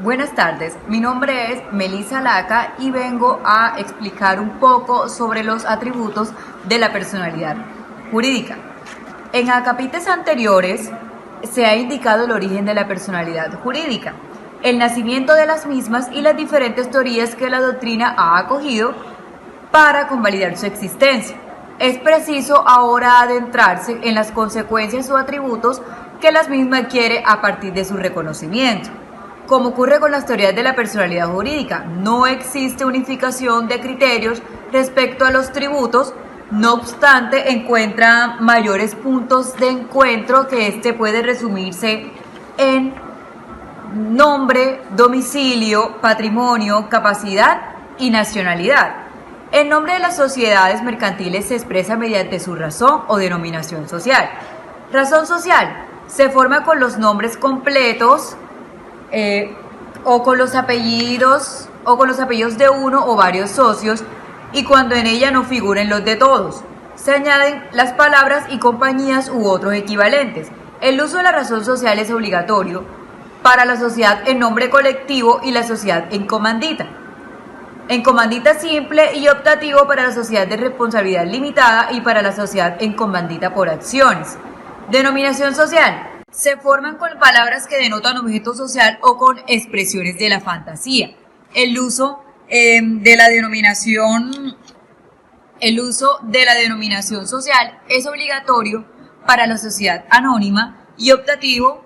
Buenas tardes, mi nombre es Melissa Laca y vengo a explicar un poco sobre los atributos de la personalidad jurídica. En acápites anteriores se ha indicado el origen de la personalidad jurídica, el nacimiento de las mismas y las diferentes teorías que la doctrina ha acogido para convalidar su existencia. Es preciso ahora adentrarse en las consecuencias o atributos que las mismas adquiere a partir de su reconocimiento. Como ocurre con las teorías de la personalidad jurídica, no existe unificación de criterios respecto a los tributos, no obstante encuentra mayores puntos de encuentro que puede resumirse en nombre, domicilio, patrimonio, capacidad y nacionalidad. El nombre de las sociedades mercantiles se expresa mediante su razón o denominación social. Razón social se forma con los nombres completos o con los apellidos de uno o varios socios, y cuando en ella no figuren los de todos. Se añaden las palabras y compañías u otros equivalentes. El uso de la razón social es obligatorio para la sociedad en nombre colectivo y la sociedad en comandita. En comandita simple y optativo para la sociedad de responsabilidad limitada y para la sociedad en comandita por acciones. Denominación social. Se forman con palabras que denotan objeto social o con expresiones de la fantasía. El uso de la denominación social es obligatorio para la sociedad anónima y optativo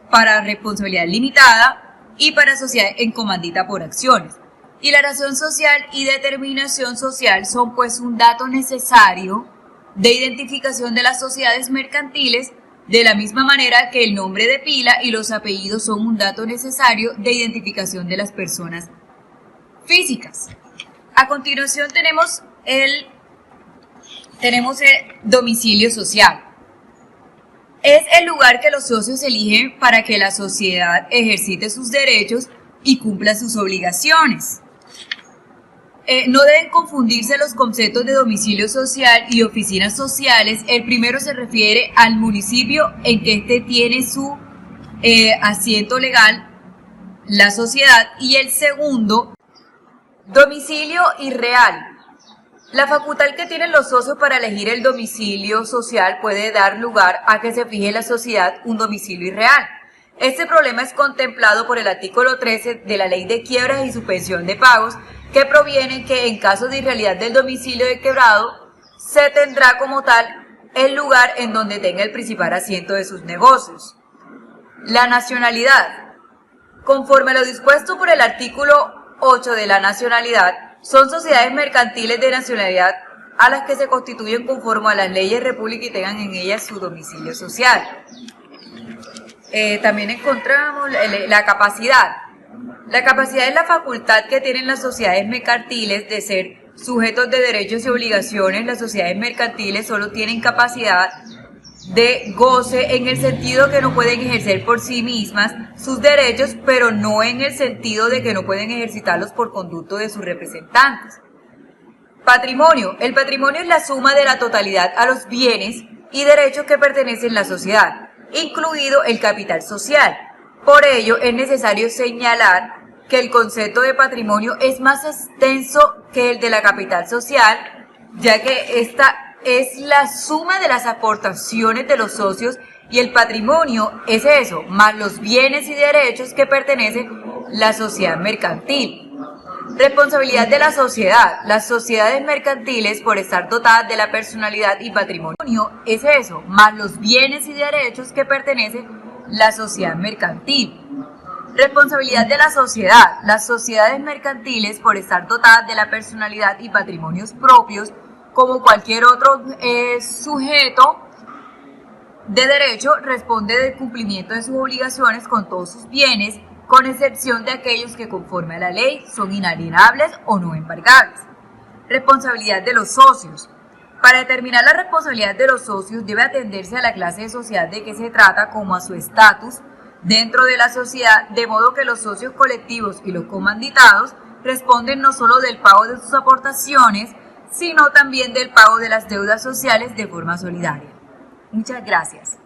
para responsabilidad limitada y para sociedad en comandita por acciones. Y la razón social y determinación social son pues un dato necesario de identificación de las sociedades mercantiles, de la misma manera que el nombre de pila y los apellidos son un dato necesario de identificación de las personas físicas. A continuación tenemos el domicilio social. Es el lugar que los socios eligen para que la sociedad ejercite sus derechos y cumpla sus obligaciones. No deben confundirse los conceptos de domicilio social y oficinas sociales. El primero se refiere al municipio en que éste tiene su asiento legal, la sociedad, y el segundo, domicilio irreal. La facultad que tienen los socios para elegir el domicilio social puede dar lugar a que se fije en la sociedad un domicilio irreal. Este problema es contemplado por el artículo 13 de la Ley de Quiebras y Suspensión de Pagos, que proviene que en caso de irrealidad del domicilio de quebrado, se tendrá como tal el lugar en donde tenga el principal asiento de sus negocios. La nacionalidad. Conforme a lo dispuesto por el artículo 8 de la nacionalidad, son sociedades mercantiles de nacionalidad a las que se constituyen conforme a las leyes de república y tengan en ellas su domicilio social. También encontramos la capacidad. La capacidad es la facultad que tienen las sociedades mercantiles de ser sujetos de derechos y obligaciones. Las sociedades mercantiles solo tienen capacidad de goce en el sentido que no pueden ejercer por sí mismas sus derechos, pero no en el sentido de que no pueden ejercitarlos por conducto de sus representantes. Patrimonio. El patrimonio es la suma de la totalidad a los bienes y derechos que pertenecen a la sociedad, incluido el capital social. Por ello, es necesario señalar que el concepto de patrimonio es más extenso que el de la capital social, ya que esta es la suma de las aportaciones de los socios, y el patrimonio es eso, más los bienes y derechos que pertenecen a la sociedad mercantil. Responsabilidad de la sociedad. Las sociedades mercantiles, por estar dotadas de la personalidad y patrimonio, es eso, más los bienes y derechos que pertenecen a la sociedad mercantil. Responsabilidad de la sociedad. Las sociedades mercantiles, por estar dotadas de la personalidad y patrimonios propios, como cualquier otro sujeto de derecho, responde del cumplimiento de sus obligaciones con todos sus bienes, con excepción de aquellos que conforme a la ley son inalienables o no embargables. Responsabilidad de los socios. Para determinar la responsabilidad de los socios debe atenderse a la clase de sociedad de que se trata como a su estatus dentro de la sociedad, de modo que los socios colectivos y los comanditados responden no solo del pago de sus aportaciones, sino también del pago de las deudas sociales de forma solidaria. Muchas gracias.